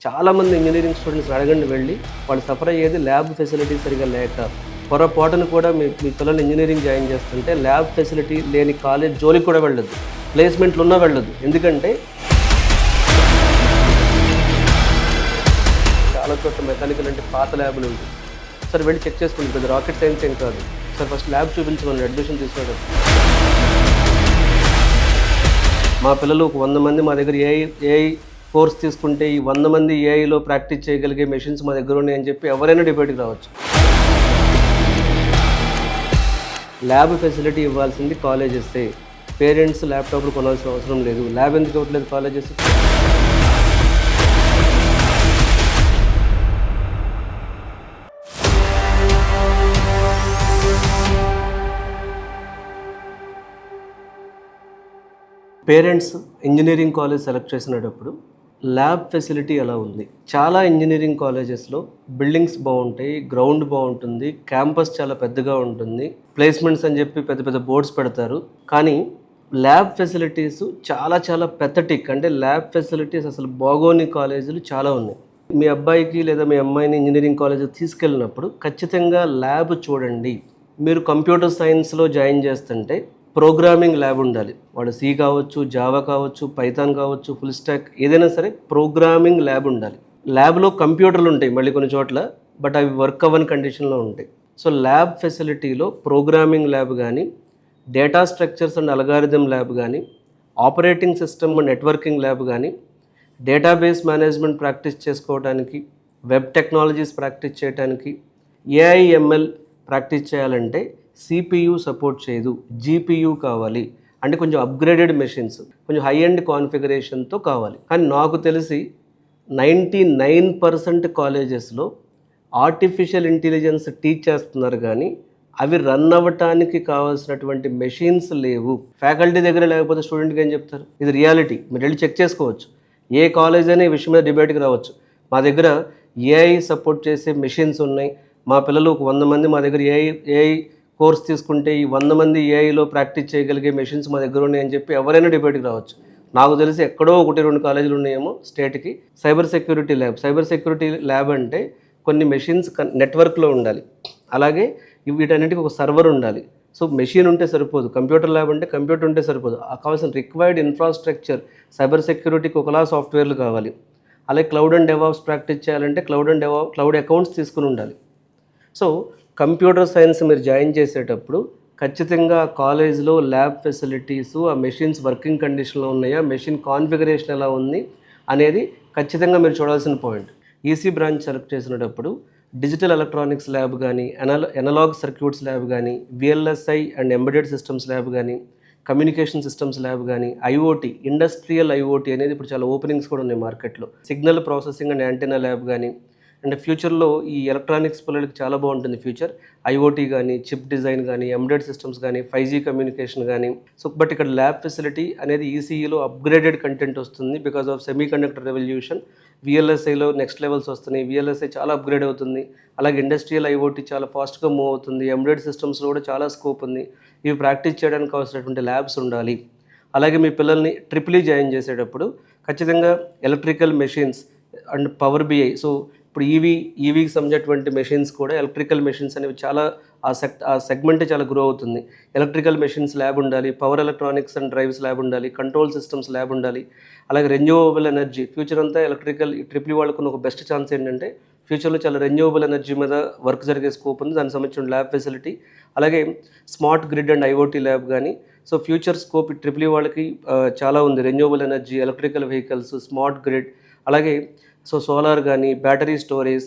చాలామంది engineering students అడగండి వెళ్ళి వాళ్ళు సఫర్ అయ్యేది ల్యాబ్ ఫెసిలిటీ సరిగా లేక. పొరపాటును కూడా మీ పిల్లల్ని ఇంజనీరింగ్ జాయిన్ చేస్తుంటే ల్యాబ్ ఫెసిలిటీ లేని కాలేజ్ జోలికి కూడా వెళ్ళదు, ప్లేస్మెంట్లు ఉన్నా వెళ్ళదు. ఎందుకంటే చాలా చోట్ల మెకానికల్ అంటే పాత ల్యాబ్లు ఉంది. సార్ వెళ్ళి చెక్ చేసుకోండి, పెద్ద రాకెట్ సైన్స్ ఏం కాదు సార్. ఫస్ట్ ల్యాబ్ చూపించమని అడ్మిషన్ తీసుకోవడం. మా పిల్లలు ఒక 100 మంది మా దగ్గర ఏఐ కోర్స్ తీసుకుంటే ఈ 100 మంది ఏఐలో ప్రాక్టీస్ చేయగలిగే మెషిన్స్ మా దగ్గర ఉన్నాయని చెప్పి ఎవరైనా డిబేట్కి రావచ్చు. ల్యాబ్ ఫెసిలిటీ ఇవ్వాల్సింది కాలేజెసే. పేరెంట్స్ ల్యాప్టాప్లు కొనాల్సిన అవసరం లేదు. ల్యాబ్ ఎందుకు ఇవ్వట్లేదు colleges? Parents engineering college select చేసినప్పుడు ల్యాబ్ ఫెసిలిటీ ఎలా ఉంది? చాలా ఇంజనీరింగ్ కాలేజెస్లో బిల్డింగ్స్ బాగుంటాయి, గ్రౌండ్ బాగుంటుంది, క్యాంపస్ చాలా పెద్దగా ఉంటుంది, ప్లేస్మెంట్స్ అని చెప్పి పెద్ద పెద్ద బోర్డ్స్ పెడతారు. కానీ ల్యాబ్ ఫెసిలిటీస్ చాలా చాలా పెథటిక్, అంటే ల్యాబ్ ఫెసిలిటీస్ అసలు బాగోని కాలేజీలు చాలా ఉన్నాయి. మీ అబ్బాయికి లేదా మీ అమ్మాయిని ఇంజనీరింగ్ కాలేజీకి తీసుకెళ్ళినప్పుడు ఖచ్చితంగా ల్యాబ్ చూడండి. మీరు కంప్యూటర్ సైన్స్లో జాయిన్ చేస్తుంటే ప్రోగ్రామింగ్ ల్యాబ్ ఉండాలి. వాడు సి కావచ్చు, జావా కావచ్చు, పైథాన్ కావచ్చు, ఫుల్ స్టాక్ ఏదైనా సరే ప్రోగ్రామింగ్ ల్యాబ్ ఉండాలి. ల్యాబ్లో కంప్యూటర్లు ఉంటాయి మళ్ళీ కొన్ని చోట్ల, బట్ అవి వర్క్ అవ్వని కండిషన్లో ఉంటాయి. సో ల్యాబ్ ఫెసిలిటీలో ప్రోగ్రామింగ్ ల్యాబ్ కానీ, data structures and algorithm lab కానీ, ఆపరేటింగ్ సిస్టమ్ నెట్వర్కింగ్ ల్యాబ్ కానీ, డేటాబేస్ మేనేజ్మెంట్ ప్రాక్టీస్ చేసుకోవడానికి, వెబ్ టెక్నాలజీస్ ప్రాక్టీస్ చేయడానికి, ఏఐఎంఎల్ ప్రాక్టీస్ చేయాలంటే సిపియు సపోర్ట్ చేయదు, జీపీయూ కావాలి. అంటే కొంచెం అప్గ్రేడెడ్ మెషిన్స్, కొంచెం హై ఎండ్ కాన్ఫిగరేషన్తో కావాలి. కానీ నాకు తెలిసి 99% కాలేజెస్లో ఆర్టిఫిషియల్ ఇంటెలిజెన్స్ టీచ్ చేస్తున్నారు, కానీ అవి రన్ అవ్వటానికి కావాల్సినటువంటి మెషిన్స్ లేవు. ఫ్యాకల్టీ దగ్గర లేకపోతే స్టూడెంట్కి ఏం చెప్తారు? ఇది రియాలిటీ. మీరు వెళ్ళి చెక్ చేసుకోవచ్చు. ఏ కాలేజ్ అయినా ఈ విషయం మీద డిబేట్కి రావచ్చు. మా దగ్గర ఏఐ సపోర్ట్ చేసే మెషిన్స్ ఉన్నాయి, మా పిల్లలు ఒక 100 మంది మా దగ్గర ఏఐ కోర్స్ తీసుకుంటే ఈ 100 మంది ఏఐలో ప్రాక్టీస్ చేయగలిగే మెషిన్స్ మా దగ్గర ఉన్నాయని చెప్పి ఎవరైనా డిబేట్కి రావచ్చు. నాకు తెలిసి ఎక్కడో 1-2 కాలేజీలు ఉన్నాయేమో స్టేట్కి. సైబర్ సెక్యూరిటీ ల్యాబ్ అంటే కొన్ని మెషిన్స్ నెట్వర్క్లో ఉండాలి, అలాగే వీటన్నిటికీ ఒక సర్వర్ ఉండాలి. సో మెషిన్ ఉంటే సరిపోదు. కంప్యూటర్ ల్యాబ్ అంటే కంప్యూటర్ ఉంటే సరిపోదు. కావాల్సిన రిక్వైర్డ్ ఇన్ఫ్రాస్ట్రక్చర్, సైబర్ సెక్యూరిటీకి ఒకలా సాఫ్ట్వేర్లు కావాలి. అలాగే క్లౌడ్ అండ్ డెవాప్స్ ప్రాక్టీస్ చేయాలంటే క్లౌడ్ అకౌంట్స్ తీసుకుని ఉండాలి. సో కంప్యూటర్ సైన్స్ మీరు జాయిన్ చేసేటప్పుడు ఖచ్చితంగా కాలేజ్లో ల్యాబ్ ఫెసిలిటీసు, ఆ మెషిన్స్ వర్కింగ్ కండిషన్లో ఉన్నాయా, మెషిన్ కాన్ఫిగరేషన్ ఎలా ఉంది అనేది ఖచ్చితంగా మీరు చూడాల్సిన పాయింట్. ఈసీ బ్రాంచ్ సెలెక్ట్ చేసినప్పుడు డిజిటల్ ఎలక్ట్రానిక్స్ ల్యాబ్ కానీ, ఎనలాగ్ సర్క్యూట్స్ ల్యాబ్ కానీ, VLSI and embedded systems lab కానీ, కమ్యూనికేషన్ సిస్టమ్స్ ల్యాబ్ కానీ, ఐఓటీ, ఇండస్ట్రియల్ ఐఓటీ అనేది ఇప్పుడు చాలా ఓపెనింగ్స్ కూడా ఉన్నాయి మార్కెట్లో, signal processing and antenna lab కానీ. అండ్ ఫ్యూచర్లో ఈ ఎలక్ట్రానిక్స్ పిల్లలకి చాలా బాగుంటుంది ఫ్యూచర్. ఐఓటీ కానీ, చిప్ డిజైన్ కానీ, ఎంబెడెడ్ సిస్టమ్స్ కానీ, 5G కమ్యూనికేషన్ కానీ. సో బట్ ఇక్కడ ల్యాబ్ ఫెసిలిటీ అనేది ఈసీఈలో అప్గ్రేడెడ్ కంటెంట్ వస్తుంది because of semiconductor revolution. విఎల్ఎస్ఐలో నెక్స్ట్ లెవెల్స్ వస్తున్నాయి, విఎల్ఎస్ఐ చాలా అప్గ్రేడ్ అవుతుంది. అలాగే ఇండస్ట్రియల్ ఐఓటీ చాలా ఫాస్ట్గా మూవ్ అవుతుంది. ఎంబెడెడ్ సిస్టమ్స్లో కూడా చాలా స్కోప్ ఉంది. ఇవి ప్రాక్టీస్ చేయడానికి కావాల్సినటువంటి ల్యాబ్స్ ఉండాలి. అలాగే మీ పిల్లల్ని ట్రిపుల్ జాయిన్ చేసేటప్పుడు ఖచ్చితంగా electrical machines and power BI. So ఇప్పుడు ఈవీకి సంబంధించినటువంటి మెషిన్స్ కూడా, ఎలక్ట్రికల్ మెషిన్స్ అనేవి చాలా ఆ సెగ్మెంట్ చాలా గ్రో అవుతుంది. ఎలక్ట్రికల్ మెషిన్స్ ల్యాబ్ ఉండాలి, power electronics and drives lab ఉండాలి, కంట్రోల్ సిస్టమ్స్ ల్యాబ్ ఉండాలి. అలాగే రెన్యూవబుల్ ఎనర్జీ, ఫ్యూచర్ అంతా ఎలక్ట్రికల్ ట్రిపుల్ వాళ్ళకున్న ఒక బెస్ట్ ఛాన్స్ ఏంటంటే ఫ్యూచర్లో చాలా రెన్యూవబుల్ ఎనర్జీ మీద వర్క్ జరిగే స్కోప్ ఉంది, దానికి సంబంధించిన ల్యాబ్ ఫెసిలిటీ. అలాగే smart grid and IoT lab కానీ. సో ఫ్యూచర్ స్కోప్ ట్రిపుల్ వాళ్ళకి చాలా ఉంది. Renewable energy, electrical vehicles, smart grid, అలాగే సో సోలార్ కానీ, battery storage,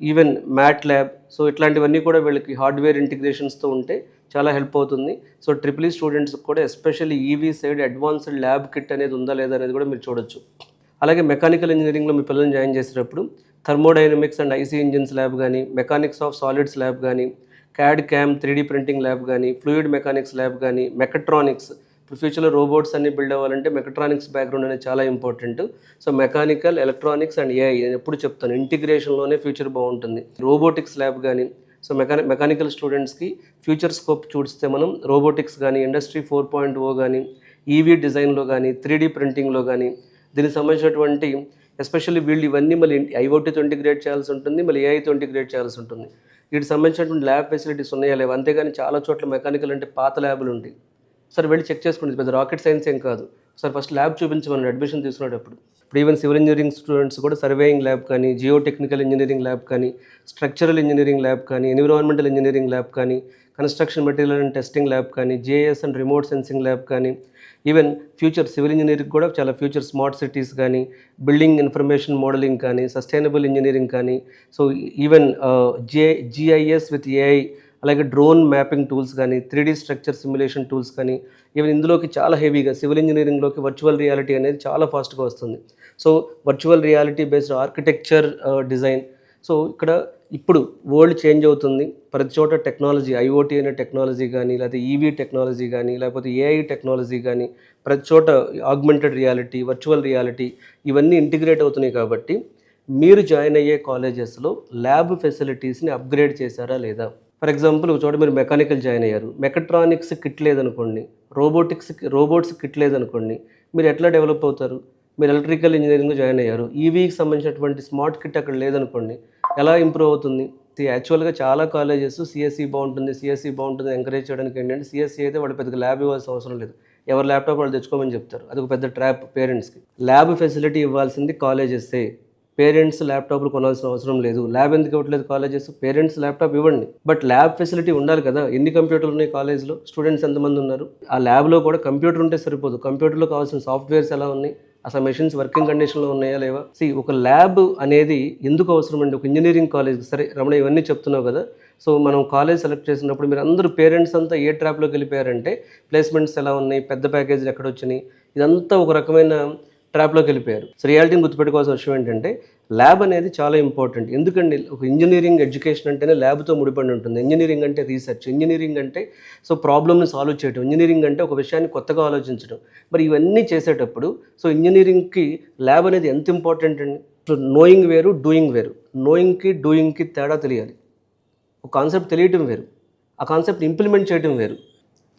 even mat lab. So ఇట్లాంటివన్నీ కూడా వీళ్ళకి హార్డ్వేర్ ఇంటిగ్రేషన్స్తో ఉంటే చాలా హెల్ప్ అవుతుంది. సో ట్రిపుల్ ఈ స్టూడెంట్స్ కూడా especially EV side advanced lab kit అనేది ఉందా లేదా అనేది కూడా మీరు చూడొచ్చు. అలాగే మెకానికల్ ఇంజనీరింగ్లో మీ పిల్లల్ని జాయిన్ చేసేటప్పుడు thermodynamics and IC engines lab కానీ, మెకానిక్స్ ఆఫ్ సాలిడ్స్ ల్యాబ్ కానీ, CAD CAM 3D printing lab కానీ, ఫ్లూయిడ్ మెకానిక్స్ ల్యాబ్ కానీ, మెకట్రానిక్స్. ఇప్పుడు ఫ్యూచర్లో రోబోట్స్ అన్ని బిల్డ్ అవ్వాలంటే మెకట్రానిక్స్ బ్యాక్గ్రౌండ్ అనేది చాలా important. So mechanical, electronics and AI నేను ఎప్పుడు చెప్తాను, ఇంటిగ్రేషన్లోనే ఫ్యూచర్ బాగుంటుంది. రోబోటిక్స్ ల్యాబ్ కానీ. సో మెకానికల్ స్టూడెంట్స్కి ఫ్యూచర్ స్కోప్ చూస్తే మనం రోబోటిక్స్ కానీ, ఇండస్ట్రీ 4.0 కానీ, ఈవీ డిజైన్లో కానీ, 3D ప్రింటింగ్లో కానీ, దీనికి సంబంధించినటువంటి ఎస్పెషల్లీ వీళ్ళు ఇవన్నీ మళ్ళీ ఐఓటీతో ఇంటిగ్రేట్ చేయాల్సి ఉంటుంది, మళ్ళీ ఏఐతో ఇంటిగ్రేట్ చేయాల్సి ఉంటుంది. వీటికి సంబంధించినటువంటి ల్యాబ్ ఫెసిలిటీస్ ఉన్నాయా లేవు. అంతేగాని చాలా చోట్ల మెకానికల్ అంటే పాత ల్యాబులు ఉంటాయి. సరే వెళ్ళి చెక్ చేసుకోండి, పెద్ద రాకెట్ సైన్స్ ఏం కాదు. సార్ ఫస్ట్ ల్యాబ్ చూపించమని అడ్మిషన్ తీసుకునేటప్పుడు. ఇప్పుడు ఈవెన్ సివిల్ ఇంజనీరింగ్ స్టూడెంట్స్ కూడా సర్వేయింగ్ ల్యాబ్ కానీ, జియో టెక్నికల్ ఇంజనీరింగ్ ల్యాబ్ కానీ, స్ట్రక్చరల్ ఇంజనీరింగ్ ల్యాబ్ కానీ, ఎన్విరాన్మెంటల్ ఇంజనీరింగ్ ల్యాబ్ కానీ, construction material and testing lab కానీ, GIS and remote sensing lab కానీ, ఈవెన్ ఫ్యూచర్ సివిల్ ఇంజనీరింగ్ కూడా చాలా ఫ్యూచర్ స్మార్ట్ సిటీస్ కానీ, బిల్డింగ్ ఇన్ఫర్మేషన్ మోడలింగ్ కానీ, సస్టైనబుల్ ఇంజనీరింగ్ కానీ, so even GIS with AI, అలాగే డ్రోన్ మ్యాపింగ్ టూల్స్ కానీ, 3D స్ట్రక్చర్ సిమ్యులేషన్ టూల్స్ కానీ, ఈవెన్ ఇందులోకి చాలా హెవీగా సివిల్ ఇంజనీరింగ్లోకి వర్చువల్ రియాలిటీ అనేది చాలా ఫాస్ట్గా వస్తుంది. So virtual reality based architecture design. So ఇక్కడ ఇప్పుడు వరల్డ్ చేంజ్ అవుతుంది, ప్రతి చోట టెక్నాలజీ, ఐఓటీ అనే టెక్నాలజీ కానీ, లేకపోతే ఈవీ టెక్నాలజీ కానీ, లేకపోతే ఏఐ టెక్నాలజీ కానీ, ప్రతి చోట ఆగ్మెంటెడ్ రియాలిటీ, వర్చువల్ రియాలిటీ ఇవన్నీ ఇంటిగ్రేట్ అవుతున్నాయి. కాబట్టి మీరు జాయిన్ అయ్యే కాలేజెస్లో ల్యాబ్ ఫెసిలిటీస్ని అప్గ్రేడ్ చేశారా లేదా? ఫర్ ఎగ్జాంపుల్ ఒక చోట మీరు మెకానికల్ జాయిన్ అయ్యారు, మెకట్రానిక్స్ కిట్ లేదనుకోండి, రోబోట్స్ కిట్ లేదనుకోండి, మీరు ఎట్లా డెవలప్ అవుతారు? మీరు ఎలక్ట్రికల్ ఇంజనీరింగ్ జాయిన్ అయ్యారు, ఈవీకి సంబంధించినటువంటి స్మార్ట్ కిట్ అక్కడ లేదనుకోండి, ఎలా ఇంప్రూవ్ అవుతుంది? యాక్చువల్గా చాలా కాలేజెస్ సిఎస్సి బాగుంటుంది ఎంకరేజ్ చేయడానికి ఏంటంటే, సిఎస్సి అయితే వాళ్ళు పెద్దగా ల్యాబ్ ఇవ్వాల్సిన అవసరం లేదు, ఎవరు ల్యాప్టాప్ వాళ్ళు తెచ్చుకోమని చెప్తారు. అది ఒక పెద్ద ట్రాప్ పేరెంట్స్కి. ల్యాబ్ ఫెసిలిటీ ఇవ్వాల్సింది కాలేజెస్సే, పేరెంట్స్ ల్యాప్టాప్లు కొనాల్సిన అవసరం లేదు. ల్యాబ్ ఎందుకు ఇవ్వట్లేదు కాలేజెస్? పేరెంట్స్ ల్యాప్టాప్ ఇవ్వండి, బట్ ల్యాబ్ ఫెసిలిటీ ఉండాలి కదా. ఎన్ని కంప్యూటర్లు ఉన్నాయి కాలేజ్లో, స్టూడెంట్స్ ఎంతమంది ఉన్నారు? ఆ ల్యాబ్లో కూడా కంప్యూటర్ ఉంటే సరిపోదు, కంప్యూటర్లో కావాల్సిన సాఫ్ట్వేర్స్ ఎలా ఉన్నాయి, అసలు మెషిన్స్ వర్కింగ్ కండిషన్లో ఉన్నాయా లేవా? ఒక ల్యాబ్ అనేది ఎందుకు అవసరం అండి? ఒక ఇంజనీరింగ్ కాలేజ్, సరే రమణ ఇవన్నీ చెప్తున్నావు కదా, సో మనం కాలేజ్ సెలెక్ట్ చేసినప్పుడు మీరు అందరూ పేరెంట్స్ అంతా ఏ ట్రాప్లోకి వెళ్ళిపోయారంటే, ప్లేస్మెంట్స్ ఎలా ఉన్నాయి, పెద్ద ప్యాకేజీలు ఎక్కడ వచ్చినాయి, ఇదంతా ఒక రకమైన ట్రాప్లోకి వెళ్ళిపోయారు. సో రియాలిటీని గుర్తుపెట్టుకోవాల్సిన విషయం ఏంటంటే, ల్యాబ్ అనేది చాలా ఇంపార్టెంట్. ఎందుకండి, ఒక ఇంజనీరింగ్ ఎడ్యుకేషన్ అంటేనే ల్యాబ్తో ముడిపడి ఉంటుంది. ఇంజనీరింగ్ అంటే రీసెర్చ్, ఇంజనీరింగ్ అంటే సో ప్రాబ్లమ్ని సాల్వ్ చేయడం, ఇంజనీరింగ్ అంటే ఒక విషయాన్ని కొత్తగా ఆలోచించడం. మరి ఇవన్నీ చేసేటప్పుడు సో ఇంజనీరింగ్కి ల్యాబ్ అనేది ఎంత ఇంపార్టెంట్ అండి? సో నోయింగ్ వేరు, డూయింగ్ వేరు. నోయింగ్కి డూయింగ్కి తేడా తెలియాలి. ఒక కాన్సెప్ట్ తెలియటం వేరు, ఆ కాన్సెప్ట్ ఇంప్లిమెంట్ చేయడం వేరు.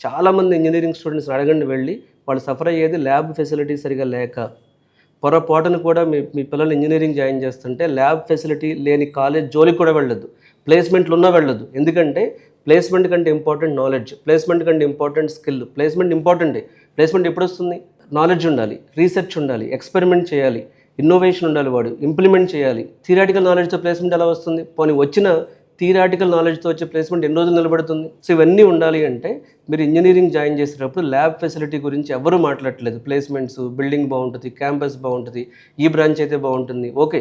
చాలామంది ఇంజనీరింగ్ స్టూడెంట్స్ అడగండి వెళ్ళి, వాళ్ళు సఫర్ అయ్యేది ల్యాబ్ ఫెసిలిటీ సరిగా లేక. పొరపాటును కూడా మీ పిల్లలు ఇంజనీరింగ్ జాయిన్ చేస్తుంటే ల్యాబ్ ఫెసిలిటీ లేని కాలేజ్ జోలికి కూడా వెళ్ళొద్దు, ప్లేస్మెంట్లు ఉన్నా వెళ్ళొద్దు. ఎందుకంటే ప్లేస్మెంట్ కంటే ఇంపార్టెంట్ నాలెడ్జ్, ప్లేస్మెంట్ కంటే ఇంపార్టెంట్ స్కిల్. ప్లేస్మెంట్ ఇంపార్టెంటే, ప్లేస్మెంట్ ఎప్పుడు వస్తుంది? నాలెడ్జ్ ఉండాలి, రీసెర్చ్ ఉండాలి, ఎక్స్పెరిమెంట్ చేయాలి, ఇన్నోవేషన్ ఉండాలి, వాడు ఇంప్లిమెంట్ చేయాలి. థియరాటికల్ నాలెడ్జ్తో ప్లేస్మెంట్ ఎలా వస్తుంది? పోనీ వచ్చిన థియరాటికల్ నాలెడ్జ్తో వచ్చే ప్లేస్మెంట్ ఎన్ని రోజులు నిలబడుతుంది? సో ఇవన్నీ ఉండాలి అంటే మీరు ఇంజనీరింగ్ జాయిన్ చేసేటప్పుడు ల్యాబ్ ఫెసిలిటీ గురించి ఎవరు మాట్లాడట్లేదు. ప్లేస్మెంట్స్, బిల్డింగ్ బాగుంటుంది, క్యాంపస్ బాగుంటుంది, ఈ బ్రాంచ్ అయితే బాగుంటుంది. ఓకే,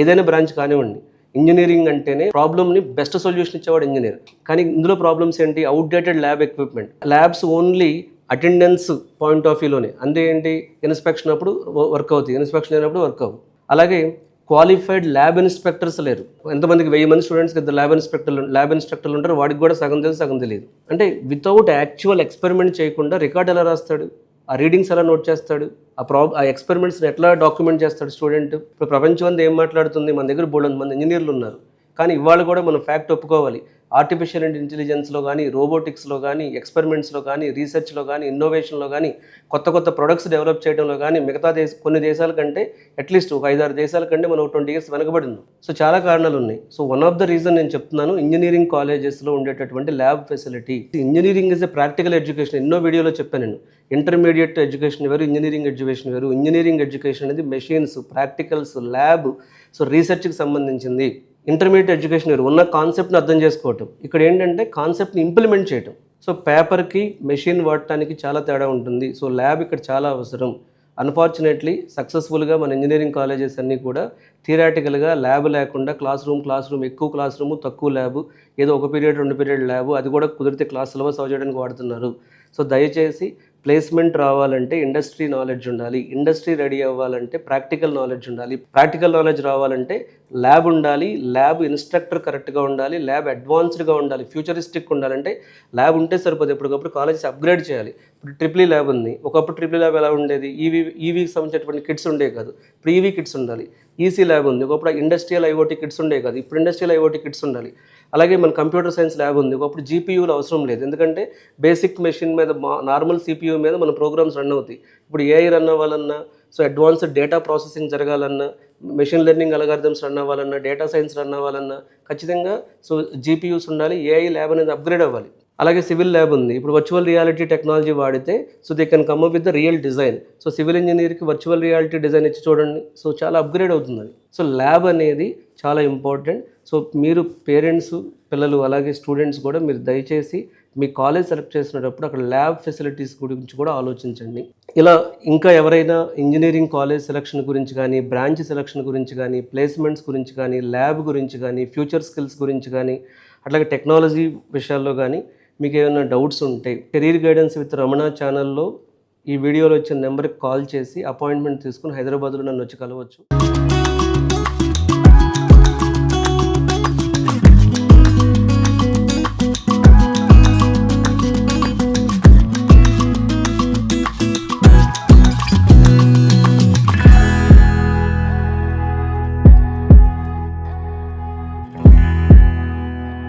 ఏదైనా బ్రాంచ్ కానివ్వండి. ఇంజనీరింగ్ అంటేనే ప్రాబ్లమ్ని బెస్ట్ సొల్యూషన్ ఇచ్చేవాడు ఇంజనీర్. కానీ ఇందులో ప్రాబ్లమ్స్ ఏంటి? Outdated lab equipment, labs only attendance point of వ్యూలోనే. అంటే ఏంటి? ఇన్స్పెక్షన్ అప్పుడు వర్క్ అవుతుంది, ఇన్స్పెక్షన్ అయినప్పుడు వర్క్ అవ్వు. అలాగే క్వాలిఫైడ్ ల్యాబ్ ఇన్స్పెక్టర్స్ లేరు. ఎంతమందికి 1000 మంది స్టూడెంట్స్కి ఇద్దరు ల్యాబ్ ఇన్స్ట్రక్టర్లు ఉంటారు, వాడికి కూడా సగం తెలుసు సగం తెలియదు. అంటే వితౌట్ యాక్చువల్ ఎక్స్పెరిమెంట్ చేయకుండా రికార్డ్ ఎలా రాస్తాడు? ఆ రీడింగ్స్ ఎలా నోట్ చేస్తాడు? ఆ ఎక్స్పెరిమెంట్స్ని ఎట్లా డాక్యుమెంట్ చేస్తాడు స్టూడెంట్? ఇప్పుడు ప్రపంచం అంతా ఏం మాట్లాడుతుంది? మన దగ్గర బోల్డంత మంది ఇంజనీర్లు ఉన్నారు, కానీ ఇవాళ కూడా మనం ఫ్యాక్ట్ ఒప్పుకోవాలి, ఆర్టిఫిషియల్ ఇంటెలిజెన్స్లో కానీ, రోబోటిక్స్లో కానీ, ఎక్స్పెరిమెంట్స్లో కానీ, రీసెర్చ్లో కానీ, ఇన్నోవేషన్లో కానీ, కొత్త ప్రొడక్ట్స్ డెవలప్ చేయడంలో కానీ మిగతా కొన్ని దేశాల కంటే అట్లీస్ట్ ఒక 5-6 దేశాల కంటే మనం 20 years వెనకబడి ఉన్నాం. సో చాలా కారణాలు ఉన్నాయి. So one of the reason నేను చెప్తున్నాను, ఇంజనీరింగ్ కాలేజెస్లో ఉండేటటువంటి lab facility. Engineering is a practical education. ఎన్నో వీడియోలో చెప్పాను నేను, ఇంటర్మీడియట్ ఎడ్యుకేషన్ వేరు, ఇంజనీరింగ్ ఎడ్యుకేషన్ వేరు. ఇంజనీరింగ్ ఎడ్యుకేషన్ అనేది మెషిన్స్, ప్రాక్టికల్స్, ల్యాబ్, సో రీసెర్చ్కి సంబంధించింది. ఇంటర్మీడియట్ ఎడ్యుకేషన్ వేరు, ఉన్న కాన్సెప్ట్ని అర్థం చేసుకోవటం. ఇక్కడ ఏంటంటే కాన్సెప్ట్ని ఇంప్లిమెంట్ చేయటం. సో పేపర్కి మెషిన్ వాడటానికి చాలా తేడా ఉంటుంది. సో ల్యాబ్ ఇక్కడ చాలా అవసరం. అన్ఫార్చునేట్లీ సక్సెస్ఫుల్గా మన ఇంజనీరింగ్ కాలేజెస్ అన్నీ కూడా థియరాటికల్గా ల్యాబ్ లేకుండా క్లాస్ రూమ్ ఎక్కువ క్లాస్ రూము, తక్కువ ల్యాబు, ఏదో 1 పీరియడ్ 2 పీరియడ్ ల్యాబు, అది కూడా కుదిరితే క్లాస్ సిలబస్ అవ చేయడానికి వాడుతున్నారు. సో దయచేసి ప్లేస్మెంట్ రావాలంటే ఇండస్ట్రీ నాలెడ్జ్ ఉండాలి, ఇండస్ట్రీ రెడీ అవ్వాలంటే ప్రాక్టికల్ నాలెడ్జ్ ఉండాలి, ప్రాక్టికల్ నాలెడ్జ్ రావాలంటే ల్యాబ్ ఉండాలి, ల్యాబ్ ఇన్స్ట్రక్టర్ కరెక్ట్గా ఉండాలి, ల్యాబ్ అడ్వాన్స్డ్గా ఉండాలి, ఫ్యూచరిస్టిక్ ఉండాలంటే ల్యాబ్ ఉంటే సరిపోదు, ఎప్పటికప్పుడు కాలేజెస్ అప్గ్రేడ్ చేయాలి. ఇప్పుడు ట్రిపుల్ ల్యాబ్ ఉంది, ఒకప్పుడు ట్రిపుల్ ల్యాబ్ ఎలా ఉండేది? ఈవీకి సంబంధించినటువంటి కిట్స్ ఉండే కాదు, ఇప్పుడు ఈవీ కిట్స్ ఉండాలి. ఈసీ ల్యాబ్ ఉంది, ఒకప్పుడు ఇండస్ట్రియల్ ఐఓటీ కిట్స్ ఉండే కాదు, ఇప్పుడు ఇండస్ట్రియల్ ఐఓటీ కిట్స్ ఉండాలి. అలాగే మన కంప్యూటర్ సైన్స్ ల్యాబ్ ఉంది, ఒకప్పుడు జీపీయూలు అవసరం లేదు, ఎందుకంటే బేసిక్ మెషిన్ మీద నార్మల్ సిపియూ మీద మన ప్రోగ్రామ్స్ రన్ అవుతాయి. ఇప్పుడు ఏఐ రన్ అవ్వాలన్నా, సో అడ్వాన్స్డ్ డేటా ప్రాసెసింగ్ జరగాలన్నా, మెషిన్ లెర్నింగ్ అల్గారిథమ్స్ రన్ అవ్వాలన్నా, డేటా సైన్స్ రన్ అవ్వాలన్నా ఖచ్చితంగా సో జీపీయూస్ ఉండాలి. ఏఐ ల్యాబ్ అనేది అప్గ్రేడ్ అవ్వాలి. అలాగే సివిల్ ల్యాబ్ ఉంది. ఇప్పుడు వర్చువల్ రియాలిటీ టెక్నాలజీ వాడితే so they can come up with the real design. So civil ఇంజనీర్కి వర్చువల్ రియాలిటీ డిజైన్ ఇచ్చి చూడండి, సో చాలా అప్గ్రేడ్ అవుతుంది అది. సో ల్యాబ్ అనేది చాలా ఇంపార్టెంట్. సో మీరు పేరెంట్స్, పిల్లలు అలాగే స్టూడెంట్స్ కూడా మీరు దయచేసి మీ కాలేజ్ సెలెక్ట్ చేసినప్పుడు అక్కడ ల్యాబ్ ఫెసిలిటీస్ గురించి కూడా ఆలోచించండి. ఇలా ఇంకా ఎవరైనా ఇంజనీరింగ్ కాలేజ్ సెలక్షన్ గురించి కానీ, బ్రాంచ్ సెలక్షన్ గురించి కానీ, ప్లేస్మెంట్స్ గురించి కానీ, ల్యాబ్ గురించి కానీ, ఫ్యూచర్ స్కిల్స్ గురించి కానీ, అట్లాగే టెక్నాలజీ విషయాల్లో కానీ మీకు ఏమైనా డౌట్స్ ఉంటే కెరీర్ గైడెన్స్ విత్ రమణ ఛానల్లో ఈ వీడియోలో వచ్చిన నెంబర్కి కాల్ చేసి అపాయింట్మెంట్ తీసుకుని హైదరాబాద్లో నన్ను వచ్చి కలవచ్చు.